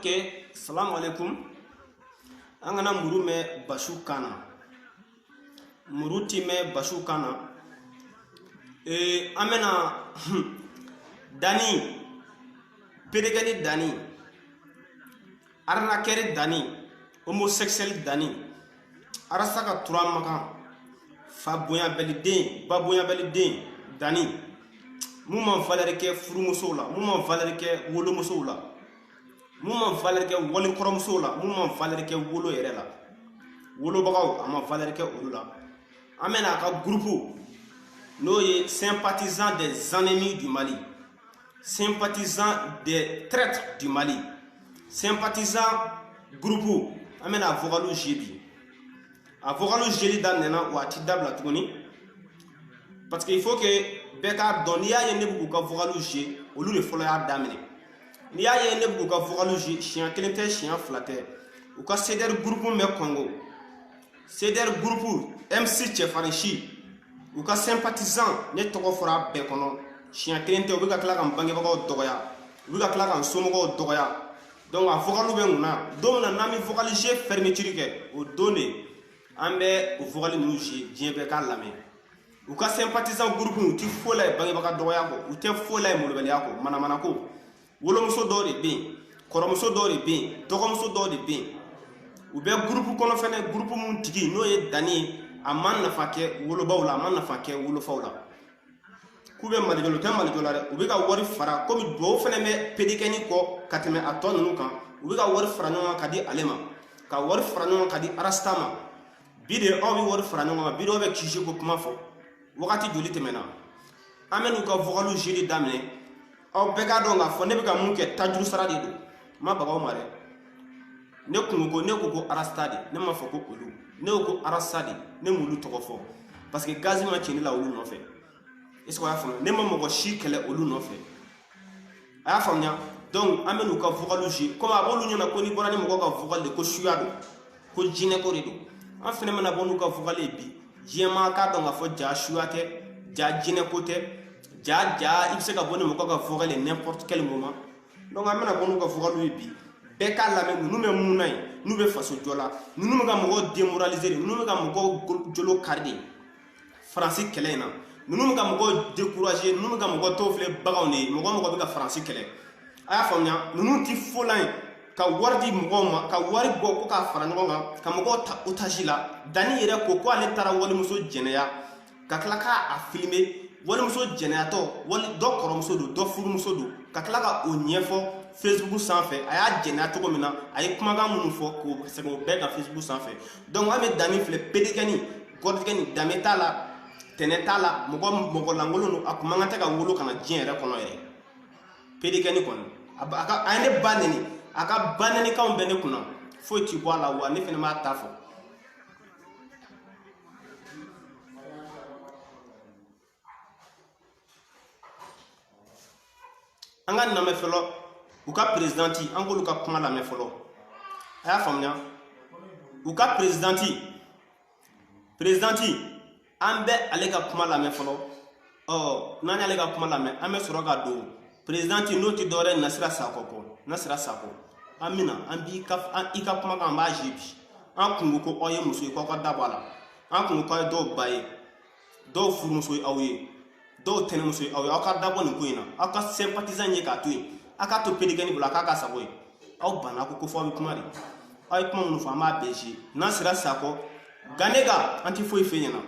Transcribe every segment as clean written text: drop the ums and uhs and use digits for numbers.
Ok, salam alaikum. Angana muru me bashu kana. Muru ti me bashu kana. Amena Dani. Pedegani Dani. Arnakeri Dani. Homosexuel Dani. Arasaka turamaka. Faboya belidin. Baboya belidin. Dani. Mouman valerike furumuso la. Mouman valerike wolomuso la. Mouman valerike woli koromuso la. Mouman valerike wolo yere la. Wolo bagaw ama valerike olu la. Amena ka groupe no ye sympathisant des ennemis du Mali. Sympathisant des traîtres du Mali. Sympathisant groupe amena avocalu jebi. Avocalu jebi dan nena wa ti dabla tuguni. Parce qu'il faut que Beka Donia y a nebu ka vocalu je au lieu de follow ya damine. Ni ya y a nebu ka vocalu je chien kelente chien flatter. Ou ka ceder groupe me Congo. Ceder groupe MC Chefarishi. Ou ka sympathisant ne toko fora be kono. Chien kelente ou ka kla kan bangi bako dogoya. Ou ka kla kan somogo dogoya. Donc a vocalu be nguna. Donc na nami vocalu je fermeture ke o donner ambe o vocalu nu je dien be ka lame. Ou ka sympathisant groupe ou ti fola bangi baka dogoya ko ou te fola molobeli yako mana ko wolo muso do de bin koromuso do de bin dogomuso do de bin ou be groupe kono fene groupe mun tigi no ye Dani aman na fake wolo bawla aman na fake wolo fawla kube mali jolo tem mali jolare ou be ka wori fara comme do fene me pedikeni ko kateme aton nu kan ou be ka wori fara no ka di alema ka wori fara no ka di arastama bide o bi wori fara no bide o be kiji ko kuma fo wakati joli temena amenu ka vocalu jeli damne aw beka donga fo ne beka munke tajuru saradi do ma baba mare ne kungo ne ko arastadi ne ma fo ko olu ne ko arastadi ne mulu toko fo parce que gazi ma chini la olu no fe est-ce que ya fo ne ma mo shi kele olu no fe aya famnya donc amenu ka vocalu je comme abolu nyona ko ni borani mo ko ka vocal de ko shuado ko jine ko rido en fait mena bonu ka vocal bi Jema ka donga fo ja shuate ja jine kote ja ibse ka boni mo ka vocaler n'importe quel moment donc amena bonu ka vocaler bi be ka la me nous me munay nous be faso jola nous me ga mo démoraliser nous me ga mo jolo cardi français kelena nous me ga mo décourager nous me ga mo tofle bagawne mo be ka français kele aya famnya nous ti folay ka wardi mugoma ka wari go ko ka fara ngonga ka mugo ta utajila Dani yere ko ale tara wali muso jeneya ka klaka a filmer wali muso jeneya to wali do koromso do furu muso do ka klaka o nyefo Facebook sanfɛ aya jeneya to mina ay kuma ga munu fo ko se ko be ka Facebook sanfɛ donc ame Dani fle pedekani godkani dametala tenetala mugo langolo no akuma ngata ka wolo kana jere kono yere pedekani kono aka ane baneni aka banani ka mbene kuna fo ti bola wa ne fene ma tafo anga na me felo u ka presidenti angolu ka kuma la me felo aya famnya u ka presidenti ambe ale ka kuma la me felo nani ale ka kuma la me ame soro ga do presidenti no ti dore Nasira Sako amina ambi ka ika kuma kan ba jibi an kungu ko oye muso ko dabala an kungu ko do baye do fu muso awye do tene muso awye aka dabo ni koina aka sympathisant ye ka tuyi aka to pedikani bula aka saboy aw bana ko fo bi kuma ri ay kuma mun fa ma beji Nasira Sako ganega anti foi fenyana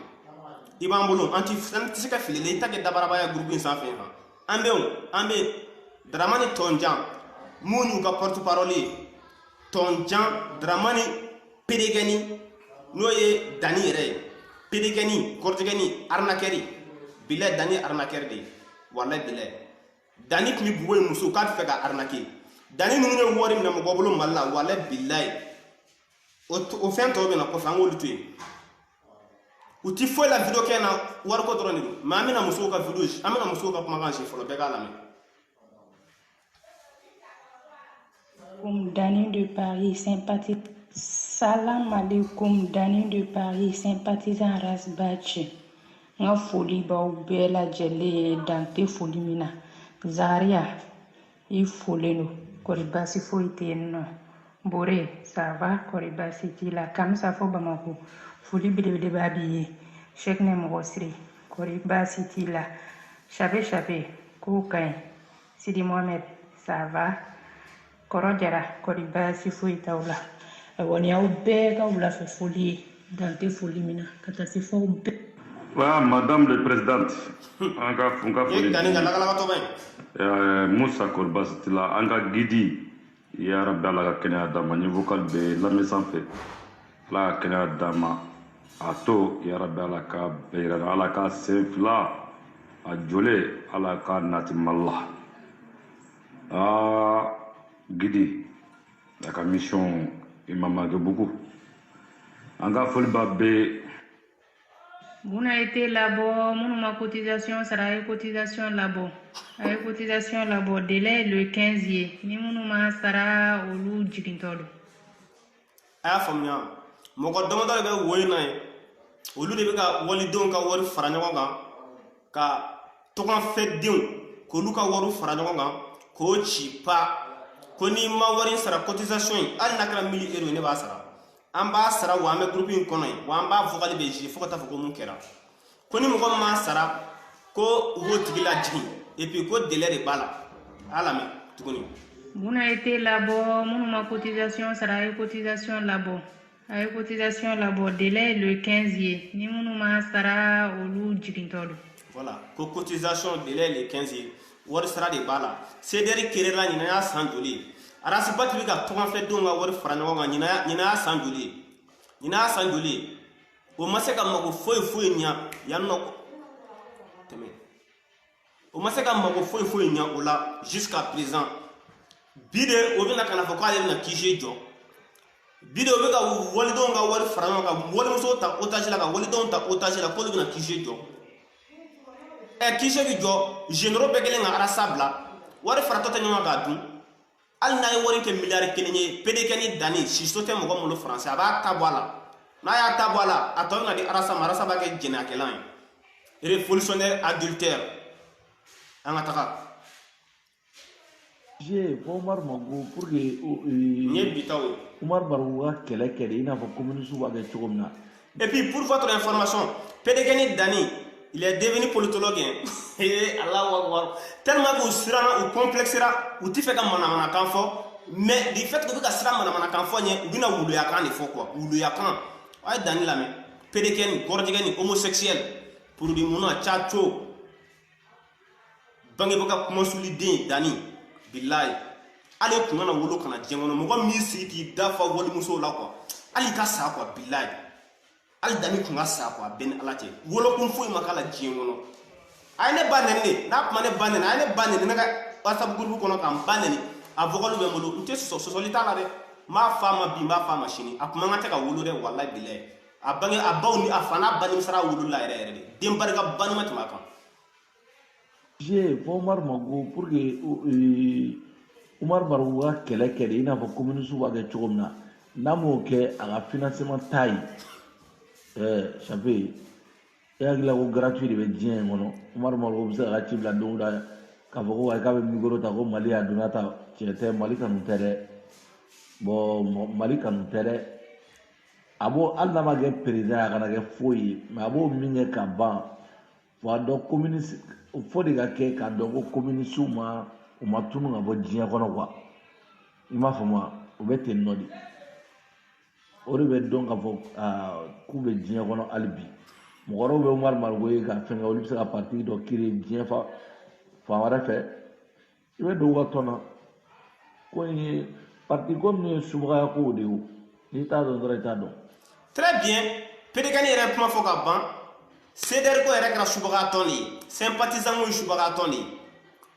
ibambulo anti sika filele take dabara baya groupe sans fin ambe Dramani Tonjan Munu ka porte-parole Tonjan Dramani Pedegani Noye Dani Rey Pedegani Kortegani Arnakeri Bile Dani Arnaker de Wala bile Dani kni buwe muso kat feka arnake Dani nune wori na mgobolo malla wala billahi o fento be na ko fango lutwe uti fo la video kena war ko droni ma amina muso ka video amina muso ka kuma kan shi folo be kala me Dani de Paris, sympathisant. Salam alaikum, Dani de Paris, sympathisant Rasbachi. Nga foli ba ubela jele dante foli mina. Zaria, i foleno. kori basi foyi tɛ yen nɔ. Bore, ça va? Kori basi t'i la. Kamisa fo Bamako. Foli belebeleba b'i ye. Cheikh ne mɔgɔ siri. Kori basi t'i la. Chape k'o ka ɲi. Sidi Mohamed, ça va? Kɔrɔ Jara, kori basi foyi t'aw la. Awɔ ni y'aw bɛɛ ka wulafɛ foli ye. Dan tɛ foli min na ka taa se f'aw bɛɛ. Voilà, Madame la Présidente, Moussa Korbasitila, Anga Gidi, Yarabda la Kenya Dama, vocal de la maison fait, la Kenya Dama, Ato, Yarabda la Ka, Beira, la Ka, Sefla, a Jolé, à la Ka Natimalla. Ah, Gidi, la mission, il m'a manqué beaucoup. Anga Folbabe. Mun a été là-bas, mon ma cotisation sera une cotisation là-bas. Une cotisation là-bas, délai le 15e. Ni mon ma sera au loup jigintolo. Aya famia, moko domanda be woyna e. Olu de be ka wali don ka wori fara ɲɔgɔn kan ka tɔgɔn fɛ denw k'olu ka wari fara ɲɔgɔn kan k'o ci pa ko ni ma wari sara cotisation yi hali n'a kɛra 1000 € ne b'a sara. An b'a sara wa an bɛ groupe in kɔnɔ yen wa an b'a vocal bɛ jigin fo ka taa fɔ ko mun kɛra ko ni mɔgɔ m'a sara ko u b'o tigi lajigin et puis ko délai de b'a la a lamɛn tuguni. Mun a été là-bas, mon ma cotisation sera une cotisation là-bas. Une cotisation là-bas, délai le 15e. Ni mon ma sara au loup jigintolo. Voilà, ko cotisation délai le 15e. Wari sara de b'a la. CDR kere la ɲinɛ y'a san joli. Arasibati bi ka tɔgɔn fɛ denw ka wari fara ɲɔgɔn kan ɲinɛ y'a san joli o ma se ka mago foyi ɲa yan nɔ tɛmɛ o ma se ka mago foyi ɲa o la jusqu'à présent bi de o bɛna ka na fɔ k'ale bɛna kije jɔ bi de o bɛ ka walidenw ka wari fara ɲɔgɔn kan walimuso ta otage la ka walidenw ta otage la k'olu bɛna kije jɔ kije bi jɔ généraux bɛɛ kɛlen ka arasa bila wari faratɔ tɛ ɲɔgɔn k'a dun. Al n'a ye wari kɛ miliyari kelen ye PDK ni Dani siso tɛ mɔgɔ minnu français a b'a ta bɔ a la n'a y'a ta bɔ a la a tɔ bɛna di Arasa ma Arasa b'a kɛ jɛnɛyakɛlan ye révolutionnaire adultère an ka taga. Omar Mago pour que n ye bitaw ye Omar Barou ka kɛlɛ kɛ de i n'a fɔ communiste b'a kɛ cogo min na. Et puis pour votre information PDK ni Dani il est devenu politologue Allahu Akbar tellement que siranna u complexera u tɛ fɛ ka manamanakan fɔ mais du fait que u bɛ ka siran manamanakan fɔ ɲɛ u bɛna wuluyakan de fɔ quoi wuluyakan a ye Dani lamɛn PDK ni kɔrɔjɛgɛ ni homosexuel pour di munna caco bangebaga kumasuliden Dani bilayi ale kun kana wolo kana diɲɛ kɔnɔ mɔgɔ min sigi k'i dafa walimuso la quoi hali ka sa quoi bilayi hali Dani kun ka sa quoi bɛn ni Ala cɛ wolokun foyi ma k'a la diɲɛ kɔnɔ a ye ne ba nɛni de n'a kuma ne ba nɛni a ye ne ba nɛni ne ka WhatsApp groupe kɔnɔ k'an ba nɛni a vocal bɛ n bolo n tɛ sɔsɔli t'a la dɛ n b'a f'a ma bi n b'a f'a ma sini a kuma ka tɛ ka wolo dɛ walayi bilayi a bange a baw ni a fa n'a ba nimisara wolola yɛrɛ de den barika ba ni ma tɛmɛ a kan. Omar Mago pour que Omar Barou ka kɛlɛ kɛ de i n'a fɔ communiste b'a kɛ cogo min na n'a m'o kɛ a ka financement ta ye Chape e hakilila ko gratuit de bɛ diɲɛ in kɔnɔ Omar Mago bɛ se ka ci bila don o don k'a fɔ ko k'a bɛ micro ta ko Mali a donna ta tiɲɛ tɛ Mali kanu tɛ dɛ bon Mali kanu tɛ dɛ a b'o hali n'a ma kɛ président a kana kɛ foyi ye mais a b'o min kɛ ka ban fo a dɔn communiste fo de ka kɛ k'a dɔn ko communiste u ma tunu ka bɔ diɲɛ kɔnɔ quoi i m'a faamu wa o bɛ ten nɔ de o de bɛ dɔn k'a fɔ k'u bɛ diɲɛ kɔnɔ hali bi mɔgɔ wɛrɛw bɛ Omar Mago ye ka fɛn kɛ olu bɛ se ka parti dɔ créer diɲɛ fan wɛrɛ fɛ i bɛ don u ka tɔn na ko in ye parti ko min ye subagaya kow de ye o n'i t'a dɔn dɔrɔn i t'a dɔn. Très bien PDK ni yɛrɛ kuma fɔ ka ban CDR ko yɛrɛ kɛra subaga tɔn de ye sympathisant ko ye subaga tɔn de ye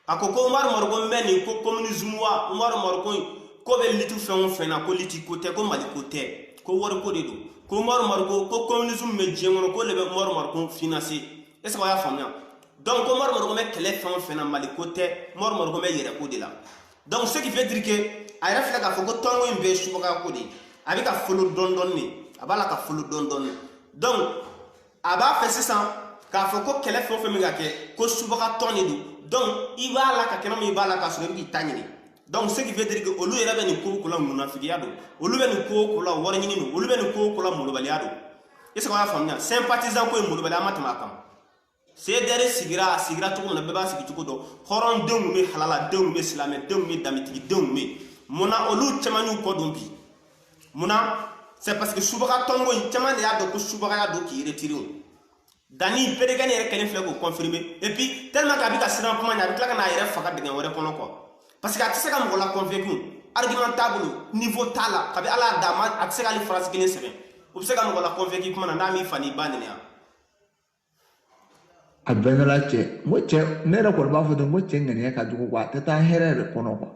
a ko Omar Mago mɛ nin ko communisme wa Omar Mago ko bɛ liti fɛn o fɛn na ko liti ko tɛ ko Mali ko tɛ ko wari ko de don ko Omar Mago ko communisme bɛ diɲɛ kɔnɔ ko le bɛ Omar Mago financer est ce que a y'a faamuya donc ko Omar Mago bɛ kɛlɛ fɛn o fɛn na Mali ko tɛ Omar Mago bɛ yɛrɛ ko de la donc ce qui veut dire que a yɛrɛ filɛ k'a fɔ ko tɔn in bɛɛ ye subaga ko de ye a bɛ ka folo dɔɔni de a b'a la ka folo dɔɔni donc a b'a fɛ sisan k'a fɔ ko kɛlɛ fɛn o fɛn bɛ ka kɛ ko subaga tɔn de don donc i b'a la ka kɛnɛ min i b'a la k'a sɔrɔ i bɛ k'i ta ɲini Donc ce qui veut dire que olu yɛrɛ bɛ nin ko la munafigiya don, olu bɛ nin ko la wari ɲini don, olu bɛ nin ko la molobaliya don. Est ce que y'a faamuya? Sympathisant ko ye molobaliya ma tɛmɛ a kan. CDR sigira cogo min na bɛɛ b'a sigi cogo dɔn. Hɔrɔndenw bɛ halala denw bɛ silamɛdenw bɛ danbetigidenw bɛ. Munna olu caman y'u kɔ don bi? Munna? C'est parce que subaga tɔngo in caman de y'a dɔn ko subagaya don k'i retiré o. Dani Pédégani yɛrɛ kɛlen filɛ k'o confirmer. Et puis tellement k'a bɛ ka siran kuma ɲɛ a bɛ tila ka n'a yɛrɛ faga dingɛ wɛrɛ kɔnɔ quoi. Parce que a tɛ se ka mɔgɔ la convaincre, argument t'a bolo, niveau t'a la, kabi ala d'a ma a tɛ se k'ale phrase kelen sɛbɛn. O bɛ se ka mɔgɔ la convaincre kuma na n'a m'i fa n'i ba nɛni yan. A bɛɛ la cɛ n ko cɛ ne yɛrɛ kɔni b'a fɔ ten n ko cɛ ŋaniya ka jugu quoi a tɛ taa hɛrɛ yɛrɛ kɔnɔ quoi.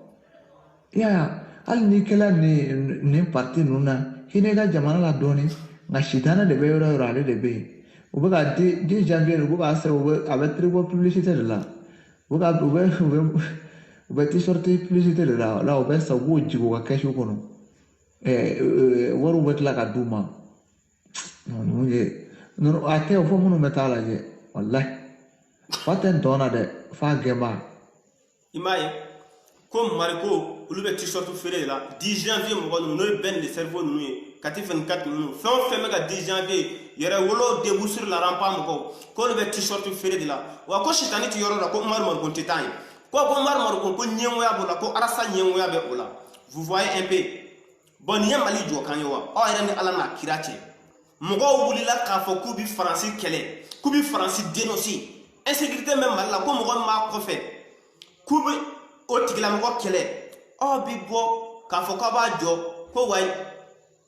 Ya hali n'i kɛla nin parti ninnu na hinɛ i ka jamana la dɔɔnin nka sitanɛ de bɛ yɔrɔ o yɔrɔ ale de bɛ yen. U bɛ ka 10 janvier u bɛ k'a sɛbɛn a bɛ trigo publicité de la u bɛ t-shirt publicité de la u bɛ sa u b'o jigin u ka kɛsu kɔnɔ wariw bɛ tila ka d'u ma a tɛ o fɔ minnu bɛ taa lajɛ walahi fa tɛ n tɔ na dɛ f'a gɛnba. I m'a ye ko Mariko olu bɛ t-shirt feere de la 10 janvier mɔgɔ ninnu n'o ye Ben de cerveau ninnu ye Kati 24 ninnu fɛn o fɛn bɛ ka 10 janvier yɛrɛ wolo debout sur la rampe mɔgɔw k'olu bɛ t-shirt feere de la wa ko sitani tɛ yɔrɔ la ko Umaru Mariko tɛ taa yen. Ko Umaru Mariko ko ɲɛngoya b'o la ko Arasa ɲɛngoya bɛ o la. Vous voyez un peu. Bon nin ye Mali jɔ kan ye wa aw yɛrɛ ni Ala n'a kira cɛ. Mɔgɔw wulila k'a fɔ k'u bɛ Faransi kɛlɛ k'u bɛ Faransi dénoncer. Insécurité bɛ Mali la ko mɔgɔ min b'a kɔfɛ k'u bɛ o tigilamɔgɔ kɛlɛ aw bɛ bɔ k'a fɔ k'a b'a jɔ ko wayi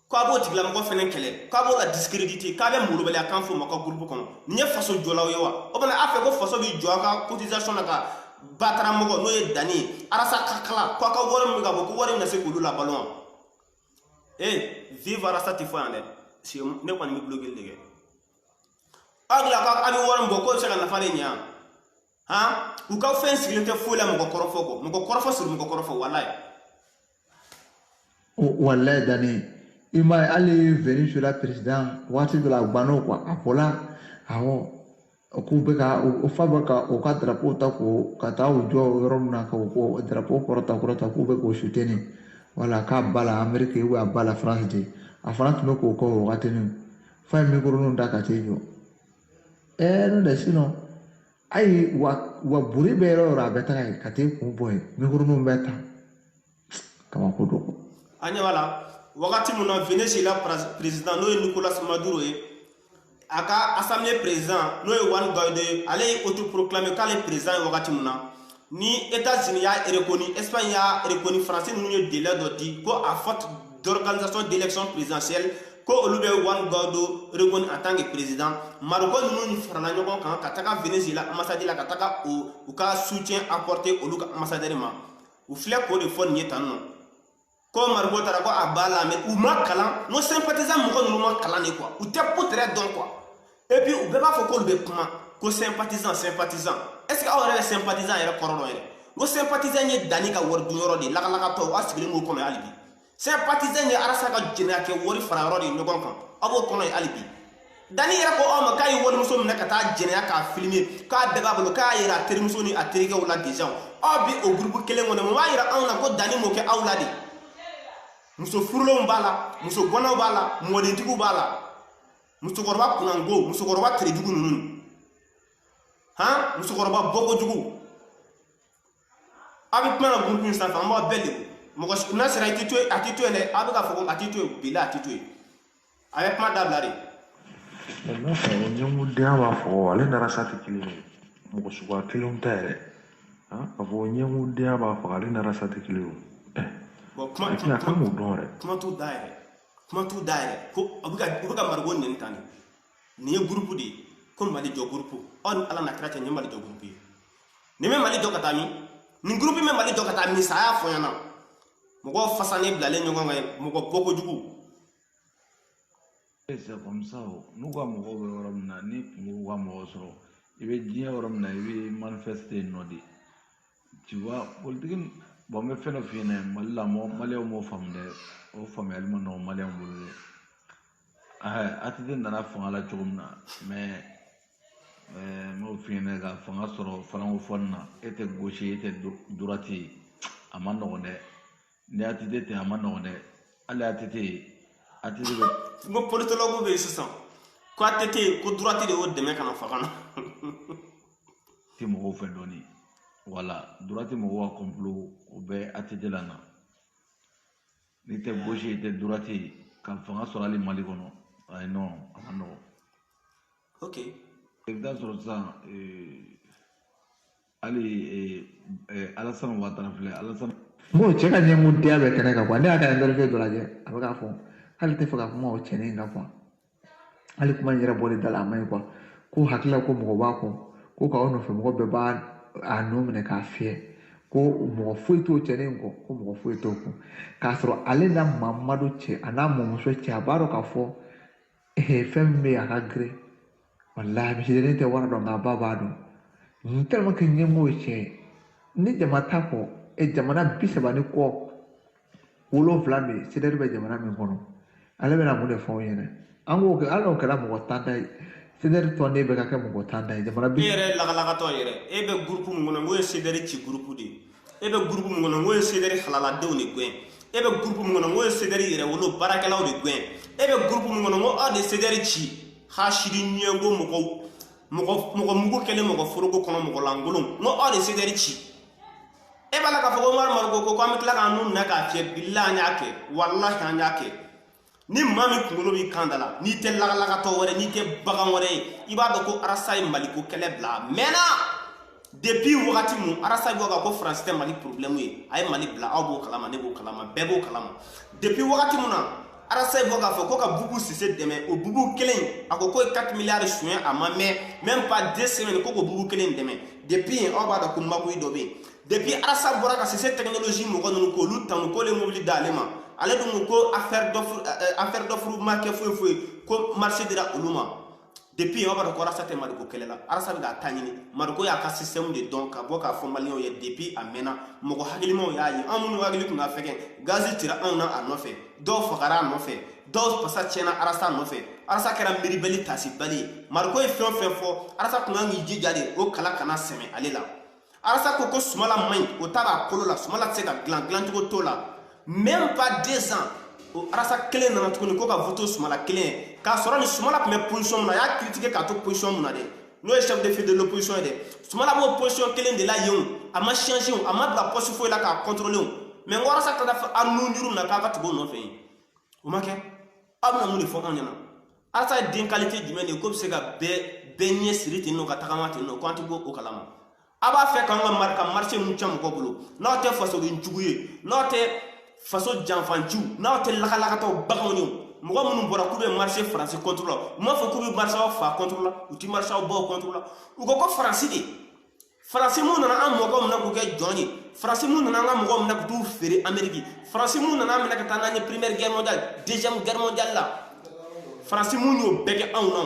k'a b'o tigilamɔgɔ fɛnɛ kɛlɛ k'a b'o la discréditer k'a bɛ molobaliya kan fɔ ma ka groupe kɔnɔ nin ye faso jɔlaw ye wa o bana a fɛ ko faso bɛ jɔ a ka cotisation na ka bataramɔgɔ n'o ye Dani ye Arasa ka kala ko a ka wari min ka bɔ ko wari min na se k'olu labalo wa vive Arasa tɛ fɔ yan dɛ ne kɔni bɛ bloquer de kɛ aw dilan a bɛ wari min bɔ k'o bɛ se ka nafa de ɲɛ yan han u ka fɛn sigilen tɛ foyi la mɔgɔ kɔrɔfɔ kɔ mɔgɔ kɔrɔfɔ siri mɔgɔ kɔrɔfɔ walayi. Walayi Dani i m'a ye hali veni sur la président waati dɔ la a guwanna quoi a bɔla awɔ k'u bɛ ka fa bɛ ka o ka drapeau ta k'o ka taa u jɔ yɔrɔ min na k'o drapeau kɔrɔta k'u bɛ k'o soutenir wala k'a ba la Amérique ou a ba la France de a fana tun bɛ k'o kɔ o wagati nin fa ye micro da ka t'i jɔ n'o tɛ sinon ayi wa buri bɛ yɔrɔ o yɔrɔ a bɛ taga yen ka t'i kun bɔ yen micro bɛ ta kabako don quoi. A ɲɛ b'a la wagati mun na Venezuela président n'o ye Nicolas Maduro ye a ka assemblée président n'o ye Juan Guaido ye ale ye autoproclamé k'ale président ye wagati mun na ni États-Unis y'a reconnu Espagne y'a reconnu Français ninnu ye délai dɔ di ko à faute d'organisation d'élection présidentielle ko olu bɛ Juan Guaido reconnu en tant que président Maroko ninnu farala ɲɔgɔn kan ka taga Venezuela ambassade la ka taga u ka soutien apporter olu ka ambassadeur ma u filɛ k'o de fɔ nin ye tan nɔ. Ko Mariko taara ko a b'a la mais u ma kalan no sympathisant mɔgɔ ninnu ma kalan de quoi u tɛ poutre dɔn quoi et puis u bɛɛ b'a fɔ k'olu bɛ kuma ko sympathisant est ce que aw yɛrɛ bɛ sympathisant yɛrɛ kɔrɔ dɔn yɛrɛ ko sympathisant ye Dani ka wari dun yɔrɔ de lakalakatɔ aw sigilen b'o kɔnɔ hali bi sympathisant ye Arasa ka jɛnɛya kɛ wari fara yɔrɔ de ɲɔgɔn kan aw b'o kɔnɔ ye hali bi Dani yɛrɛ ko aw ma k'a ye warimuso minɛ ka taa jɛnɛya k'a filmer k'a bɛɛ b'a bolo k'a yira a terimuso ni a terikɛw la déjà aw bi o groupe kelen kɔnɔ mun b'a yira anw na ko Dani m'o kɛ aw la de. Muso furulenw b'a la muso gɔnnaw b'a la mɔdentigiw b'a la musokɔrɔba kunango musokɔrɔba terejugu ninnu han musokɔrɔba bɔkojugu a bɛ kuma na groupe in sanfɛ an b'aw bɛɛ de mɔgɔ n'a sera a tɛ to yen dɛ a bɛ k'a fɔ ko a tɛ to yen bila a tɛ to yen a bɛ kuma dabila de. n'a fɔ ɲɛngodenya b'a fɔ ale ni Arasa tɛ kelen ye mɔgɔ suguya kelenw tɛ yɛrɛ k'a fɔ ɲɛngodenya b'a fɔ ale ni Arasa tɛ kelen ye. Bon kuma t'u da yɛrɛ ko u bɛ ka Mariko nɛni tan nin ye groupe de ye ko Mali jɔ groupe aw ni Ala na kira cɛ nin ye Mali jɔ groupe ye nin bɛ Mali jɔ ka taa min nin groupe bɛ Mali jɔ ka taa min sa a y'a fɔ ɲɛna mɔgɔ fasanen bilalen ɲɔgɔn kan mɔgɔ bɔkojugu. C'est comme ça n'u ka mɔgɔw bɛ yɔrɔ min na ni kungo ka mɔgɔ sɔrɔ i bɛ diɲɛ yɔrɔ min na i bɛ manifester yen nɔ de tu vois politique bon n bɛ fɛn dɔ f'i ɲɛna Mali la maliyɛnw m'o faamu dɛ o faamuyali ma nɔgɔn maliyɛnw bolo dɛ ATT nana fanga la cogo min na mais n m'o f'i ɲɛna ka fanga sɔrɔ francophone na e tɛ gauche e tɛ droite ye a ma nɔgɔn dɛ ni ATT tɛ a ma nɔgɔn dɛ hali ATT bɛ n ko politologue bɛ sisan ko ATT ko droite de y'o dɛmɛ ka na faga na tɛ mɔgɔw fɛ dɔɔni wala droite mɔgɔw ka complot o bɛ ATT la na ni tɛ gauche ye tɛ droite ka fanga sɔrɔ hali Mali kɔnɔ ayi non a ma nɔgɔn. ok I bɛ taa sɔrɔ sisan hali Alassane Ouattara filɛ Alassane. n ko cɛ ka ɲɛngodenya bɛ kɛnɛ kan ne y'a ka interview dɔ lajɛ a bɛ k'a fɔ hali tɛ fɛ ka kuma o cɛnin kan hali kuma in yɛrɛ bɔli da la a man ɲi ko hakilila ko mɔgɔ b'a kɔ ko k'aw nɔfɛ mɔgɔ bɛɛ b'a nɔ minɛ k'a fiyɛ ko mɔgɔ foyi t'o cɛnin kɔ ko mɔgɔ foyi t'o kun k'a sɔrɔ ale na Mamadu cɛ a n'a mɔmuso cɛ a b'a dɔn k'a fɔ fɛn min bɛ yen a ka girin walahi misidennin tɛ wara dɔn nka a ba b'a dɔn tellement que ɲɛmɔgɔ ye cɛ ye ni jama t'a kɔ jamana 30 ni kɔ 7 bɛ CDR bɛ jamana min kɔnɔ ale bɛna mun de fɔ aw ɲɛna an k'o kɛ hali n'o kɛra mɔgɔ 10 ta ye CDR tɔnden bɛ ka kɛ mɔgɔ 10 ta ye jamana e yɛrɛ lagalagatɔ yɛrɛ e bɛ groupe min kɔnɔ n'o ye CDR ci groupe de ye e bɛ groupe min kɔnɔ n'o ye CDR halaladenw de gɛn e bɛ groupe min kɔnɔ n'o ye CDR yɛrɛ wolo baarakɛlaw de gɛn e bɛ groupe min kɔnɔ n'o aw de CDR ci hasidi ɲɛngo mɔgɔ mugu kɛlen mɔgɔ foroko kɔnɔ mɔgɔ lankolon n'o aw de CDR ci e b'a la k'a fɔ ko Umaru Mariko ko an bɛ tila k'an nu minɛ k'a fiyɛ billahi an y'a kɛ wallahi an y'a kɛ ni maa min kunkolo b'i kan da la n'i tɛ lagalagatɔ wɛrɛ n'i tɛ bagan wɛrɛ ye i b'a dɔn ko Arasa ye Maliko kɛlɛ bila mɛnna depuis wagati mun Arasa bɔ ka ko France tɛ Mali problème ye a ye Mali bila aw b'o kalama ne b'o kalama bɛɛ b'o kalama depuis wagati mun na Arasa bɔ k'a fɔ ko ka Boubou Cissé dɛmɛ o Boubou kelen a ko ye 4 milliards sonya a ma mɛn même pas 2 semaines ko Boubou kelen dɛmɛ depuis yen aw b'a dɔn ko magoyi dɔ bɛ yen depuis Arasa bɔra ka Cissé technologie mɔgɔ ninnu k'olu tanu ko le mobili d'ale ma ale dun ko affaire d'offre ma kɛ foyi ko marché dira olu ma depuis aw b'a dɔn ko Arasa tɛ Maliko kɛlɛ la Arasa bɛ k'a ta ɲini Maliko y'a ka système de dɔn ka bɔ k'a fɔ maliyɛnw ye depuis a mɛnna mɔgɔ hakilimaw y'a ye an minnu hakili tun ka fɛgɛn gazi cira anw na a nɔfɛ dɔw fagara a nɔfɛ dɔw pasa tiɲɛna Arasa nɔfɛ Arasa kɛra miiribali tasibali ye Maliko ye fɛn o fɛn fɔ Arasa tun kan k'i jija de o kala kana sɛmɛ ale la Arasa ko Sumala man ɲi o t'a ka kolo la Sumala tɛ se ka dilancogo t'o la même pas 2 ans o Arasa kelen nana tuguni ko ka voto Sumala kelen ye k'a sɔrɔ ni Sumala tun bɛ position min na a y'a critiquer k'a to position min na dɛ n'o ye chef de file de l'opposition ye dɛ Sumala b'o position kelen de la yen a ma changer a ma bila poste foyi la k'a contrôler mais n ko Arasa tilala a nun juru na k'a ka tugu o nɔfɛ yen o ma kɛ aw bɛna mun de fɔ anw ɲɛna Arasa ye den qualité jumɛn de ye ko bɛ se ka bɛɛ ɲɛ siri ten nɔ ka tagama ten nɔ ko an tɛ bɔ o kalama a b'a fɛ k'an ka marché ninnu cɛn mɔgɔ bolo n'aw tɛ fasodenjugu ye n'aw tɛ faso janfanjiw n'aw tɛ lagalagatɔw baganw ye mɔgɔ minnu bɔra k'u bɛ marché faransi contre la u m'a fɔ k'u bɛ marché aw fa contre la u tɛ marché aw baw contre la u ko faransi de faransi mun nana an mɔgɔw minɛ k'u kɛ jɔn ye faransi mun nana an ka mɔgɔw minɛ ka t'u feere Amérique faransi mun nana minɛ ka taa n'an ye première guerre mondiale deuxième guerre mondiale la faransi mun y'o bɛɛ kɛ anw na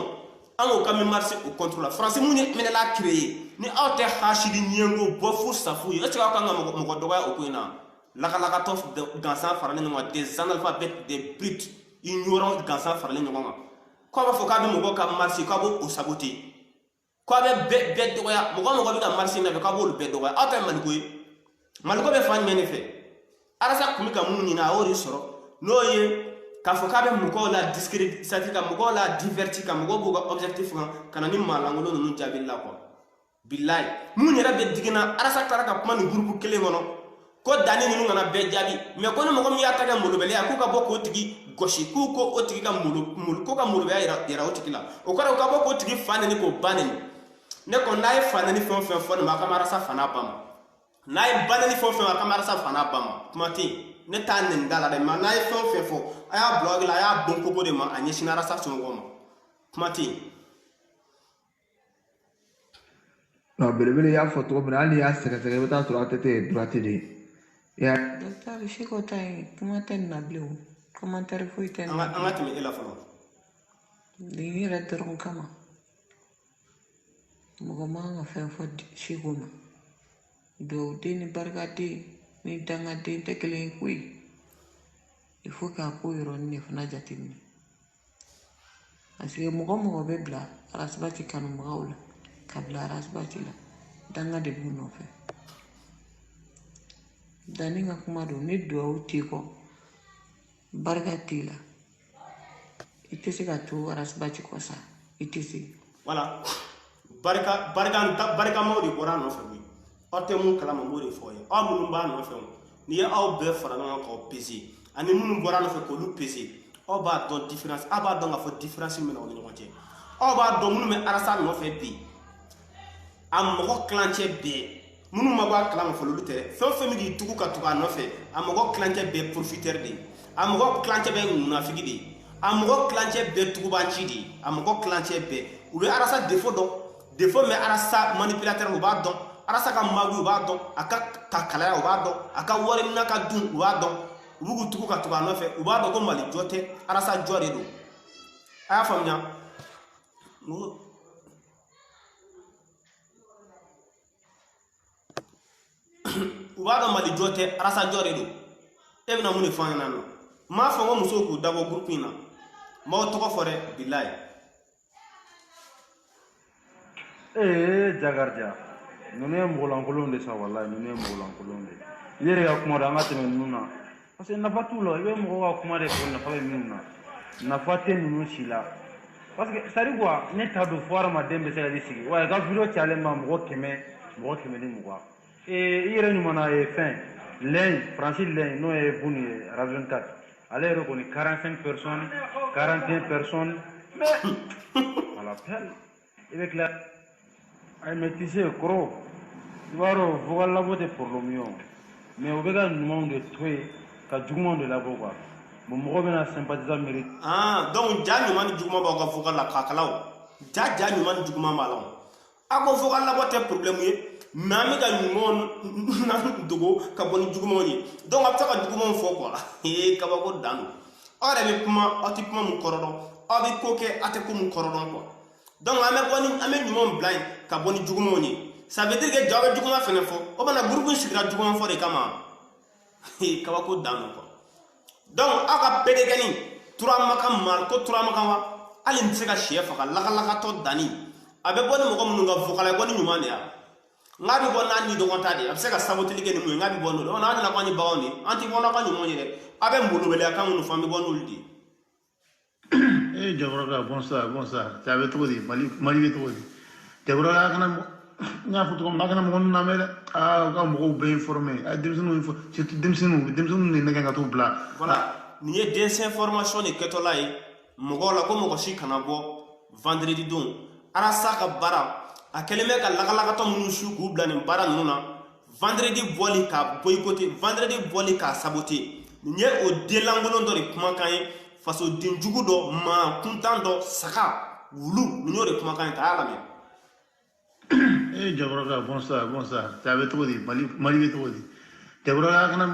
an k'o ka min marché o contre la faransi mun ye minɛla créer ni aw tɛ hasidi ɲɛngo bɔ fu safu ye est-ce que aw kan ka mɔgɔ dɔgɔya o ko in na lagalagatɔ gansan faralen ɲɔgɔn kan des analphabètes des brutes ignorants gansan faralen ɲɔgɔn kan ko a b'a fɔ k'a bɛ mɔgɔw ka marché k'a b'o saboter ko a bɛ bɛɛ dɔgɔya mɔgɔ bɛ ka marché labɛn k'a b'olu bɛɛ dɔgɔya aw ta ye Maliko ye Maliko bɛ fan jumɛn de fɛ Arasa tun bɛ ka mun ɲini a y'o de sɔrɔ n'o ye k'a fɔ k'a bɛ mɔgɔw la discréditer ka mɔgɔw la divertir ka mɔgɔw b'u ka objectif kan ka na ni maa lankolon ninnu jaabi la quoi bilayi mun yɛrɛ bɛ digina Arasa taara ka kuma nin groupe kelen kɔnɔ ko Dani ninnu kana bɛɛ jaabi mais ko ni mɔgɔ min y'a ta kɛ molobaliya k'u ka bɔ k'o tigi gosi k'u ko o tigi ka ko ka molobaliya yira o tigi la o kɔrɔ u ka bɔ k'o tigi fa neni k'o ba neni ne ko n'a ye fa neni fɛn o fɛn fɔ nin ma a ka Arasa fa n'a ba ma n'a ye ba neni fɛn o fɛn a ka Arasa fa n'a ba ma kuma tɛ yen ne t'a neni da la dɛ mais n'a ye fɛn o fɛn fɔ a y'a blog la a y'a bon koko de ma a ɲɛsin Arasa somɔgɔw ma kuma tɛ yen. non belebele y'a fɔ cogo min na hali n'i y'a sɛgɛsɛgɛ i bɛ taa sɔrɔ ATT ye droite de ye Docteur Siko ta ye kuma tɛ nin na bilen o commentaire foyi tɛ nin na an ka tɛmɛ e la fɔlɔ nin yɛrɛ dɔrɔn kama mɔgɔ man ka fɛn fɔ Siko ma dugawuden ni barikaden ni dangaden tɛ kelen ye koyi il faut k'a ko yɔrɔnin de fana jateminɛ parce que mɔgɔ bɛ bila Arasibati kanubagaw la ka bila Arasibati la danga de b'u nɔfɛ dani nga kuma do ne duwawu t'i kɔ barika t'i la i tɛ se ka to arasibaci kɔ sa i tɛ se voilà barika maw de bɔra a nɔfɛ koyi aw tɛ mun kalama n b'o de fɔ ye aw minnu b'a nɔfɛ n'i ye aw bɛɛ fara ɲɔgɔn kan k'aw pese ani minnu bɔra a nɔfɛ k'olu pese aw b'a dɔn différence aw b'a dɔn k'a fɔ différence min bɛ aw ni ɲɔgɔn cɛ aw b'a dɔn minnu bɛ arasa nɔfɛ bi a mɔgɔ kilancɛ bɛɛ minnu ma bɔ a kalama fɔlɔ olu tɛ fɛn o fɛn min k'i tugu ka tugu a nɔfɛ a mɔgɔ kilancɛ bɛɛ profiteur de ye a mɔgɔ kilancɛ bɛɛ munafigi de ye a mɔgɔ kilancɛ bɛɛ tugubanci de ye a mɔgɔ kilancɛ bɛɛ u bɛ arasa défaut dɔn défaut min bɛ arasa manipulateur u b'a dɔn arasa ka magu u b'a dɔn a ka ta kalaya u b'a dɔn a ka wari minɛ ka dun u b'a dɔn u b'u k'u tugu ka tugu a nɔfɛ u b'a dɔn ko mali jɔ tɛ arasa jɔ de don a y'a faamuya u b'a dɔn mali jɔ tɛ arasa jɔ de don e bɛna mun de fɔ an ɲɛna nɔ n m'a fɔ n ko musow k'u dabɔ groupe in na n b'aw tɔgɔ fɔ dɛ bilayi jagarja ninnu ye mɔgɔlankolonw de sa walayi ninnu ye mɔgɔlankolonw de i yɛrɛ ka kuma de an ka tɛmɛ ninnu na parce que nafa t'u la i bɛ mɔgɔw ka kuma de fɔ nafa bɛ minnu na nafa tɛ ninnu si la parce que c'est à dire quoi ne t'a dɔn fo hadamaden bɛ se ka i sigi wa i ka video cayalen ma mɔgɔ 100 ni 20 i yɛrɛ ɲumana fɛn lɛn Francis lɛn n'o ye Buni ye Radio 4 ale yɛrɛ kɔni 45 personnes 41 personnes mais à l'appel i bɛ tila ay mais tu sais kɔrɔ i b'a dɔn vocal labɔ tɛ problème ye mais u bɛ ka ɲumanw de to yen ka jugumanw de labɔ quoi bon mɔgɔ bɛna sympathisant mérite donc ja ɲuman ni juguman b'aw ka vocal la k'a kala o ja ɲuman ni juguman b'a la o a ko vocal labɔ tɛ problème ye mais an bɛ ka ɲumanw dogo ka bɔ ni jugumanw ye donc a bɛ se ka jugumanw fɔ quoi kabako dan don aw yɛrɛ bɛ kuma aw tɛ kuma mun kɔrɔ dɔn aw bɛ ko kɛ aw tɛ ko mun kɔrɔ dɔn quoi donc an bɛ ɲumanw bila yen ka bɔ ni jugumanw ye ça veut dire que ja bɛ juguman fɛnɛ fɔ o bana groupe sigira juguman fɔ de kama kabako dan don quoi donc aw ka pédégani turamakan ma ko turamakan wa hali n tɛ se ka sɛ faga lakalakatɔ danni a bɛ bɔ ni mɔgɔ minnu ka vocal ye bɔ ni ɲuman de ya n k'a bɛ bɔ n'a ni dɔgɔn ta de a bɛ se ka sabotili kɛ ni mun ye n k'a bɛ bɔ n'o de n'a nana k'an ye baganw de an tɛ bɔ n'a ka ɲumanw ye dɛ a bɛ molobaliya kan minnu fɔ an bɛ bɔ n'olu de ye. Jagoraga bonsoir ta bɛ cogo di Mali bɛ cogo di Jagoraga kana n y'a fɔ cogo min na a kana mɔgɔ ninnu lamɛn dɛ ka mɔgɔw bɛɛ informé a ye denmisɛnninw surtout denmisɛnninw de nɛgɛ ka t'u bila. voilà nin ye désinformation de kɛtɔla ye mɔgɔw la ko mɔgɔ si kana bɔ vendredi don arasa ka baara a kɛlen bɛ ka lakalakatɔ minnu su k'u bila nin baara ninnu na vendredi bɔli ka boycotté vendredi bɔli k'a saboté nin ye o denlankolon dɔ de kumakan ye fasoden jugu dɔ maa kuntan dɔ saga wulu nin y'o de kumakan ye ta y'a lamɛn. Jagoraga bonsoir ta bɛ cogo di Mali bɛ cogo di Jagoraga kana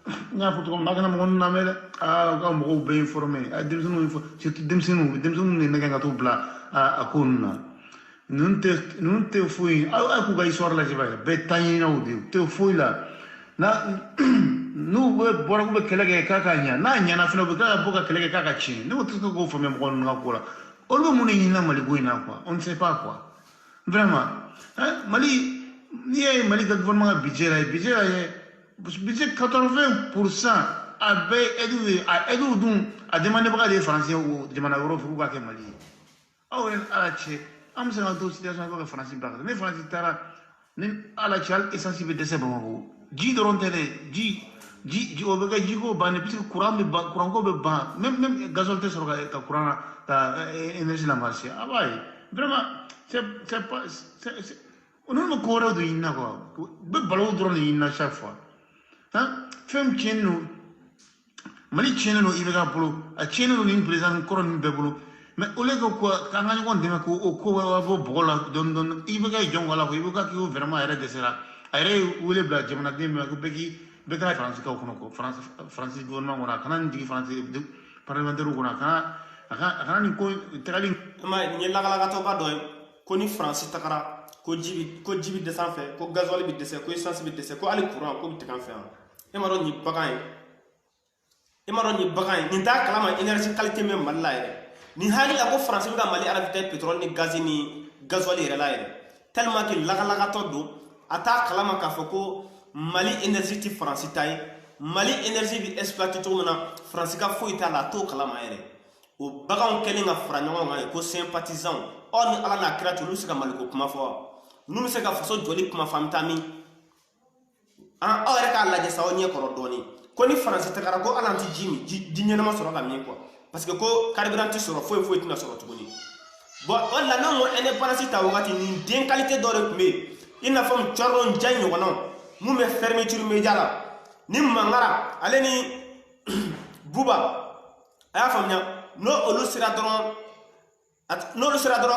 n y'a fɔ cogo min na a kana mɔgɔ ninnu lamɛn dɛ ka mɔgɔw bɛɛ informé a ye denmisɛnninw surtout denmisɛnninw de nɛgɛ ka t'u bila a ko ninnu na ninnu tɛ foyi aw k'u ka histoire lajɛ bani bɛɛ taɲinaw de u tɛ foyi la n'u bɔra k'u bɛ kɛlɛ kɛ k'a ka ɲɛ n'a ɲɛna fana u bɛ tila ka bɔ ka kɛlɛ kɛ k'a ka tiɲɛ ne ko tɛ se k'o faamuya mɔgɔ ninnu ka ko la olu bɛ mun de ɲinina Mali ko in na quoi on ne sait pas quoi vraiment Mali n'i ye Mali ka gouvernement ka budget la ye budget 80% a bɛɛ aides ye a aides dun a demandé baga de ye français jamana wɛrɛw fɛ k'u k'a kɛ Mali ye aw yɛrɛ ala cɛ an bɛ se ka to situation bɛ ka France bila ka taa ni France taara ni ala cɛ hali essence bɛ dɛsɛ Bamakɔ ji dɔrɔn tɛ dɛ ji o bɛ kɛ jiko bannen puisque courant ko bɛ ban même gazole tɛ sɔrɔ ka courant ka énergie la marché a b'a ye vraiment c'est pas olu bɛ ko wɛrɛw de ɲini na quoi u bɛ balawu dɔrɔn de ɲini na chaque fois fɛn min tiɲɛnen don Mali tiɲɛnen don IBK bolo a tiɲɛnen don nin président kɔrɔ ninnu bɛɛ bolo mais au lieu que k'an ka ɲɔgɔn dɛmɛ k'o ko bɔ bɔgɔ la dɔɔni dɔɔni IBK ye jɔn k'a la quoi IBK k'i ko vraiment a yɛrɛ dɛsɛra a yɛrɛ ye wele bila jamanaden bɛɛ ko bɛɛ ka faransikan kɔnɔ ko faransi gouvernement kɔnɔ a kana nin jigi faransi parlementaire kɔnɔ a kana nin ko tagali. nin ye lakalakatɔba dɔ ye ko ni faransi tagara ko ji bɛ dɛsɛ an fɛ ko gasoil bɛ dɛsɛ ko essence bɛ dɛsɛ ko hali courant ko bɛ tigɛ an fɛ yan e ma dɔn nin bagan ye nin t'a kalama énergie qualité min Mali la yɛrɛ nin hakili la ko faransi bɛ ka Mali ravitailler pétrole ni gaz ni gasoil yɛrɛ la yɛrɛ tellement que lakalakatɔ don a t'a kalama k'a fɔ ko Mali énergie ti France tay Mali énergie bi exploiter to mena France ka fo ita la to kala mayere o bagan kelen nga fra nyongo nga ko sympathisant on ala na kira to lusika Mali ko kuma fo nu se ka faso joli kuma famtami an awre ka la jesa onye ko doni ko ni France te kara ko alanti jimi dinyana ma soro ka mi quoi parce que ko carburant ti soro fo tina soro tuguni bon on la non ene parasita wakati ni den qualité d'ore mais il n'a fam chorron janyo wono mu me fermeture médiala ni mangara ale ni buba aya famnya no olu sira doron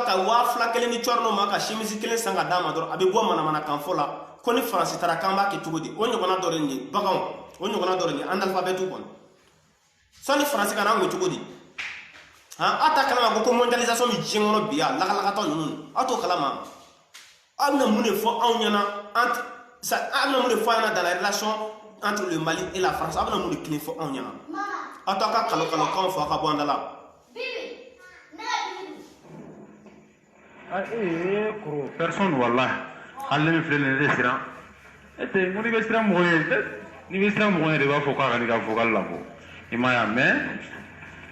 ka wa flakele ni chorno maka chemise kele sanga dama doron abe bo mana kan fola ko ni France tara kamba ke tugodi onyo gona doron ni bagan onyo gona doron ni analphabète bon so ni France kana ngi tugodi ha ata kalama ko mondialisation mi jingono biya la to nunu ato kalama amna mune fo awnyana entre ça amna mune fo yana dans la relation entre le Mali et la France amna mune clé fo awnyana ataka kalo kan fo ka bondala kuro personne wallahi alle mi flene restaurant ete ngoni restaurant moye ni restaurant moye de ba fo ka ga fo kala bo imaya mais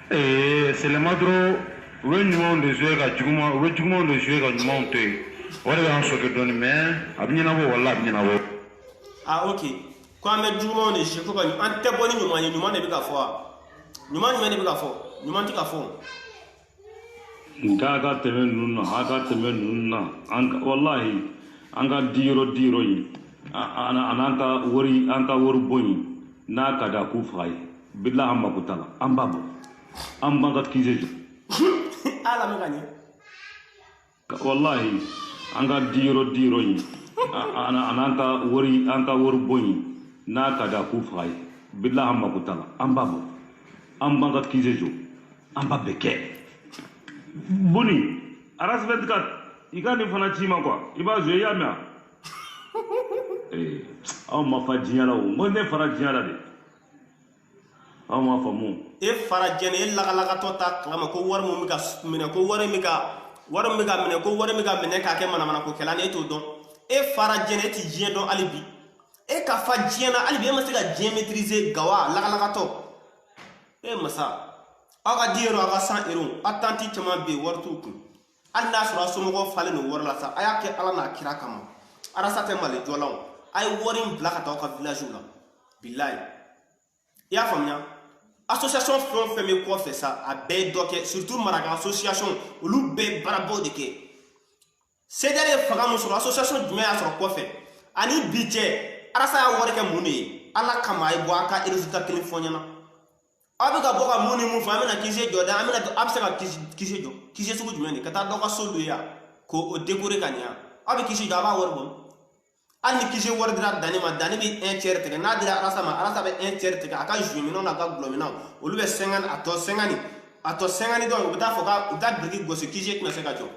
c'est le madro we nyumo de jouer ka juguma we juguma de jouer ka nyumo te wala ba so ke doni mais abnyina bo wallahi abnyina bo ok kwa me juguma de jouer ko an te boni nyuma ne bi ka fo nyuma ne bi ka fo nyuma ti ka fo Nka teme nunna anka wallahi anka diro yi anka wori boni na kada ku fay billahi amma kutala ambabo amba ka kisejo ala me gani wallahi anka diro yi anka wori boni na kada ku fay billahi amma kutala ambabo amba ka kisejo amba beke boni arasbet kat igani fana chima kwa iba zo yamia aw ma fa jinyala o mo ne fara jinyala de aw ma fa mu e fara jene la to ta kama ko war mo mi ka mine ko war mi ka mine ka ke mana ko kala ne to don e fara jene ti jien don alibi e ka fa jiena alibi e ma se ka jien maîtriser gawa la to e masa aga diero aga 100 euros attanti tama be wartu ku alla sura somo fale no warla sa ayake ala na kira kama ara sa tema le jolaw ay worin blaka ta ka village la billahi ya famnya association fon femme ko fait ça a be doke surtout maraga association lu be barabo de ke c'est derrière fagamu sur association djumé a sur ko fait ani budget ara sa ya worke muni ala kama ay boaka et résultat téléphone abiga boka muni mu famina kise joda amina to absaka kise sugu jumeni kata doka solu ya ko o décorer kanya abi kise daba worbo anni kise wordira dani bi 1 tiers teke na dira arasa be 1 tiers teke aka jumino na ka glomina olu be 50 ato 50 don uta foka uta brigi gosi kise kna seka jo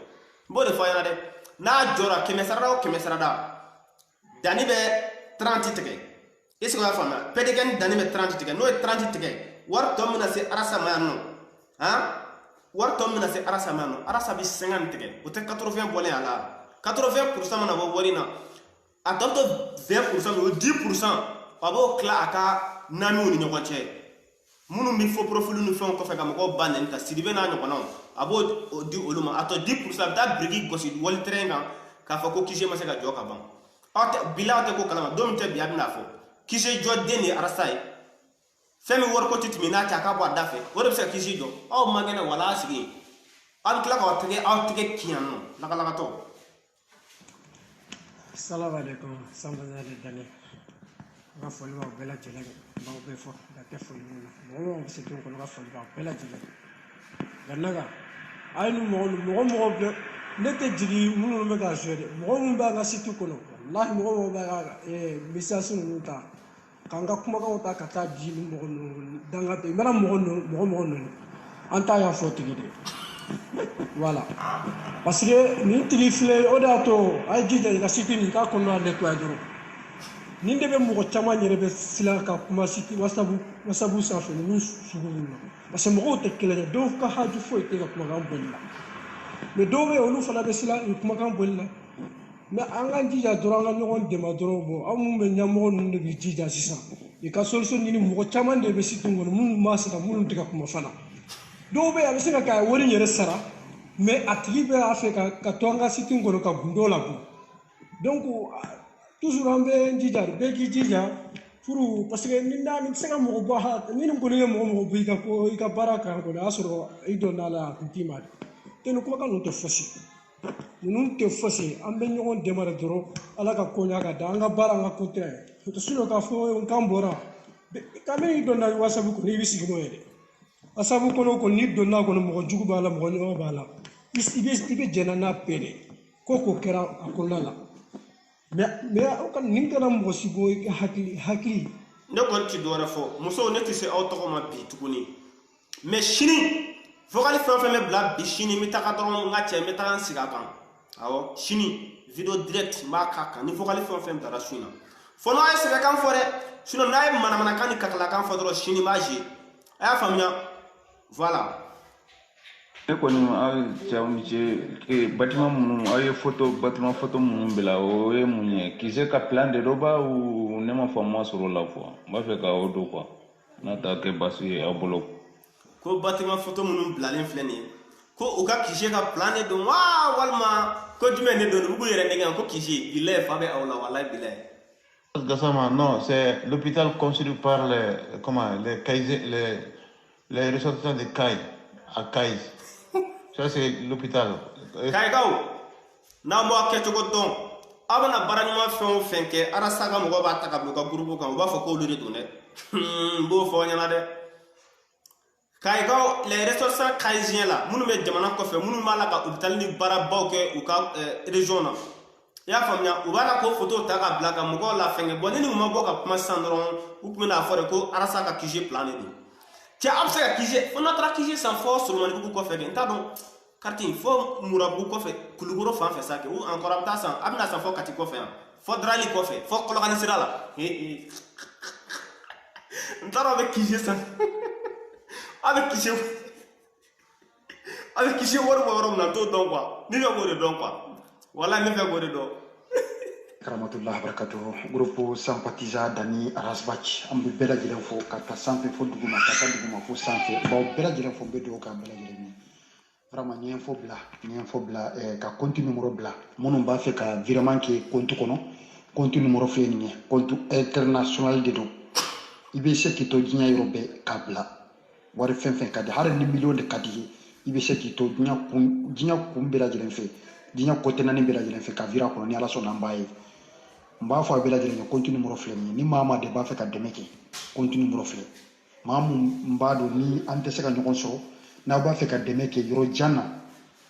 bo de fayana de na jora kemesarada dani be 30 teke est-ce que la femme pedegen dani be 30 teke no 30 teke war to mina se arasa mano war to mina se arasa mano arasa bi 50 tege o te 80 bolé ala 80% mana bo warina a tonto 20% o 10% abo kla aka nami ni nyokoche munu mi fo profil nu fon ko fe kam ko banen ta sidibe na nyokona abo di oluma ato 10% da brigi gosi wol trenga ka fa ko kije masaka joka ban ate bilate ko kala do mte biya na fo kije jodde ni arasai femi wor ko titmi na ta ka bo dafe wor be kisi do aw magena wala sigi an kla ko tege kiano la to assalamu alaikum sambana de dane ga foli wa bela jela ba be fo da te foli mo se to ko ga foli ba bela jela ganaga ay nu mo be ne te jigi munu me ga jere mo ba ga situ ko no wallahi mo ba ga message nu ta kanga kuma ka ta kata di mo danga te mera mo anta ya fo tigi de voilà parce que ni trifle odato ay jide ga siti ni ka kono ande to ajoro ni ndebe mo chama nyere be sila ka kuma siti wasabu sa fe ni sugulu parce que mo te kele do ka haju fo te ka kuma ga bolla mais do be onu fala be sila ni kuma ga bolla mais an ka jija dɔrɔn an ka ɲɔgɔn dɛmɛ dɔrɔn bɔ aw mun bɛ ɲɛmɔgɔ ninnu de bɛ jija sisan i ka solution ɲini mɔgɔ caman de bɛ situ kɔnɔ minnu ma se ka minnu tɛ ka kuma fana dɔw bɛ yen a bɛ se ka kɛ a ye wari yɛrɛ sara mais a tigi bɛ a fɛ ka to an ka situ kɔnɔ ka gundo la bɔ donc toujours an bɛ jija bɛɛ k'i jija pour parce que ni bɛ se ka mɔgɔ bɔ ha ni nin kɔni ye mɔgɔ bɔ i ka baara kan kɔni a y'a sɔrɔ i dɔnna la a kun t'i ma de te ni kumakan ninnu tɛ fosi ninnu tɛ fosi an bɛ ɲɔgɔn dɛmɛ de dɔrɔn ala ka koɲa ka da an ka baara an ka ko tɛ n'o tɛ sinon k'a fɔ k'an bɔra kabini i donna wasabu kɔnɔ i bɛ sigi n'o ye dɛ wasabu kɔnɔ kɔni n'i donna kɔnɔ mɔgɔ jugu b'a la mɔgɔ ɲuman b'a la i bɛ jɛnna n'a bɛɛ de ko kɛra a kɔnɔna la mais aw ka nin kɛra mɔgɔ si bɔ i ka hakili ne kɔni ti dɔwɛrɛ fɔ musow ne tɛ se aw tɔgɔ ma bi tuguni mais sini vocal fɛn o fɛn bɛ bila bi sini n bɛ taga dɔrɔn n ka cɛ n bɛ taga n sigi a kan awɔ sini video direct n b'a k'a kan ni vocal fɛn o fɛn bilara su in na fɔ n'aw ye sɛbɛkan fɔ dɛ sinon n'a ye manamanakan ni kakalakan fɔ dɔrɔn sini n b'a je a y'a faamuya voilà. ne kɔni aw cɛw ni cɛ bâtiment minnu aw ye bâtiment photo minnu bila o ye mun ye kisɛ ka plan de dɔ b'a ou ne ma faamuya sɔrɔ o la quoi n b'a fɛ ka o don quoi n'a t'a kɛ baasi ye aw bolo. ko bâtiment photo minnu bilalen filɛ nin ye ko u ka kisɛ ka plan de don wa walima ko jumɛn de don u b'u yɛrɛ nɛgɛn ko kisɛ bilaye fa bɛ aw la walayi bilaye. Gassama, non, c'est l'hôpital construit par les ressortissants de Caille, à Caille. Ça, c'est l'hôpital. Caille, n'a moi que tu godon. Avant la barre fait un fin que Arasaga Moba Takabuka Guru kan va faut le retourner. Beau faut y en a de. Caille, les ressortissants caïsiens là, nous mettons des manants coffre, nous malaka hôpital ni barabauke ou ka région là. Ya famia u b'a ko photo ta ka bila ka mɔgɔw la fɛngɛ bon ni ma bɔ ka kuma sisan dɔrɔn u tun bɛna fɔ de ko arasa ka kije plan de don cɛ a bɛ se ka kije fo n'a taara kije san fɔ solomanibugu kɔfɛ kɛ n t'a dɔn kariti fo murabugu kɔfɛ kulukoro fan fɛ sa kɛ ou encore a bɛ taa san a bɛna san fɔ kati kɔfɛ yan fɔ darali kɔfɛ fɔ kɔlɔkani sira la n t'a dɔn a bɛ kije san a bɛ kije wari bɔ yɔrɔ min na n t'o dɔn quoi ni bɛ k'o de dɔn quoi wala min fɛ k'o de dɔn. Karamatullahi barakatuhu groupe sympathisant Dani Arasbach an bɛ bɛɛ lajɛlen fo ka taa sanfɛ fo duguma ka taa duguma fo sanfɛ baw bɛɛ lajɛlen fo n bɛ dugawu k'an bɛɛ lajɛlen ye vraiment n ye info bila ka compte numéro bila minnu b'a fɛ ka virement kɛ compte kɔnɔ compte numéro filɛ nin ye compte international de don i bɛ se k'i to diɲɛ yɔrɔ bɛɛ k'a bila wari fɛn fɛn ka di hali ni million de ka di ye i bɛ se k'i to diɲɛ kun bɛɛ lajɛlen fɛ diɲɛ côté naani bɛɛ lajɛlen fɛ ka vira kɔnɔ ni ala sɔnna an b'a ye n b'a fɔ a bɛɛ lajɛlen ye compte numéro filɛ nin ye ni maa de b'a fɛ ka dɛmɛ kɛ compte numéro filɛ maa mun b'a dɔn ni an tɛ se ka ɲɔgɔn sɔrɔ n'a b'a fɛ ka dɛmɛ kɛ yɔrɔ jan na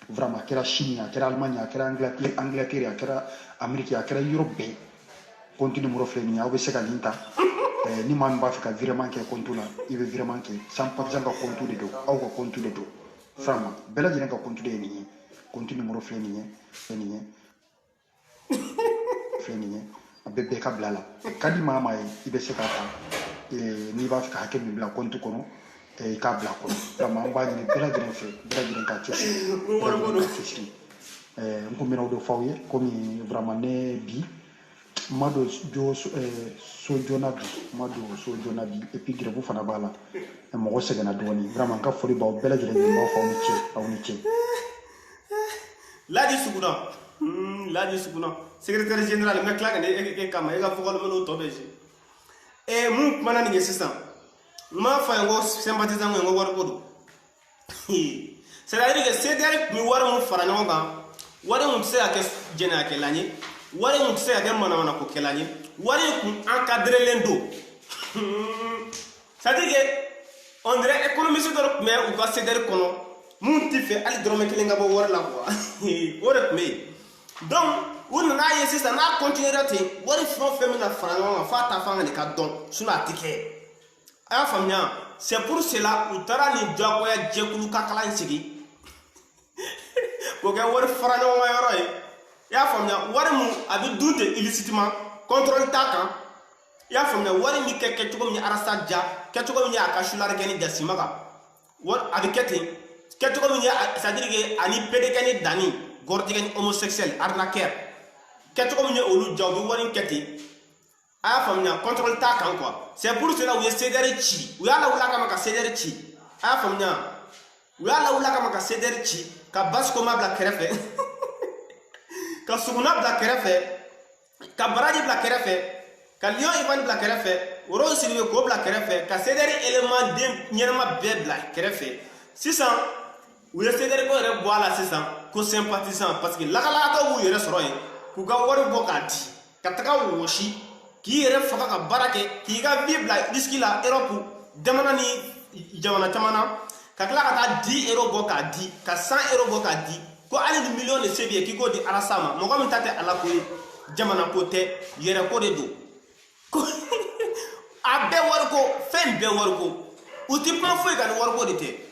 vraiment a kɛra Chine a kɛra Allemagne a kɛra Angleterre a kɛra Amérique a kɛra yɔrɔ bɛɛ compte numéro filɛ nin ye aw bɛ se ka nin ta ni maa min b'a fɛ ka virement kɛ compte la i bɛ virement kɛ sympathisant ka compte de don aw ka compte de don vraiment bɛɛ lajɛlen ka compte de ye nin ye compte numéro filɛ nin ye a bɛ bɛɛ ka bila la ka di maa ye i bɛ se k'a ta n'i b'a fɛ ka hakɛ min bila compte kɔnɔ i k'a bila kɔnɔ vraiment an b'a ɲini bɛɛ lajɛlen fɛ bɛɛ lajɛlen ka cɛsiri n kun bɛna o de fɔ aw ye komi vraiment ne bi n ma don so joona bi et puis grève fana b'a la mɔgɔ sɛgɛnna dɔɔni vraiment n ka foli b'aw bɛɛ lajɛlen ye n b'a fɔ aw ni ce Ladi Suguna, secrétaire général, mais là, il y a un tobe. Et mon manan est ça. Ma femme was sympathisant en Warbodo. C'est-à-dire que c'est derrière me voir mon farananga, what on sait à Jena Kelani, what on sait à Manana Kelani, what on encadrer l'endo. C'est-à-dire qu'on dirait économiser de mer ou passer derrière qu'on mon type ali drôme kelenga bo wor la quoi wor me donc on na yesi ça na continuer raté wor fon femina franga fa ta fanga ni ka don suna tike aya famnya c'est pour cela ou tara ni jago ya jekulu kakala nsigi ko ga wor franga wa yoro ya famnya wor mu abi dunte illicitement contrôle taka ya famnya wor mi keke tugo mi arasa ja ke tugo mi akashula regeni dasimaga wor abi kete c'est-à-dire que ani pédégani dani gordigani homosexuel arnaqueur kɛcogo min ye olu ja u bɛ wari in kɛ ten a y'a faamuya contrôle t'a kan quoi c'est pour cela u ye CDR ci u y'a lawuli a kama ka CDR ci a y'a faamuya u y'a lawuli a kama ka CDR ci ka basi koma bila kɛrɛfɛ ka suguna bila kɛrɛfɛ ka baraji bila kɛrɛfɛ ka lion ivan bila kɛrɛfɛ woro siribe k'o bila kɛrɛfɛ ka CDR élément den ɲɛnama bɛɛ bila kɛrɛfɛ sisan u ye CDR ko yɛrɛ bɔ a la sisan ko sympathisant parce que lakalakatɔ b'u yɛrɛ sɔrɔ yen k'u ka wari bɔ k'a di ka taga wɔsi k'i yɛrɛ faga ka baara kɛ k'i ka vie bila risque la Europe jamana ni jamana caman na ka tila ka taa 10 euros bɔ k'a di ka 100 euros bɔ k'a di ko hali ni million de se b'i ye k'i k'o di Alasa ma mɔgɔ min ta tɛ Ala ko ye jamana ko tɛ yɛrɛ ko de don ko a bɛɛ wari ko fɛn bɛɛ wari ko u ti kuma foyi kan ni wari ko de tɛ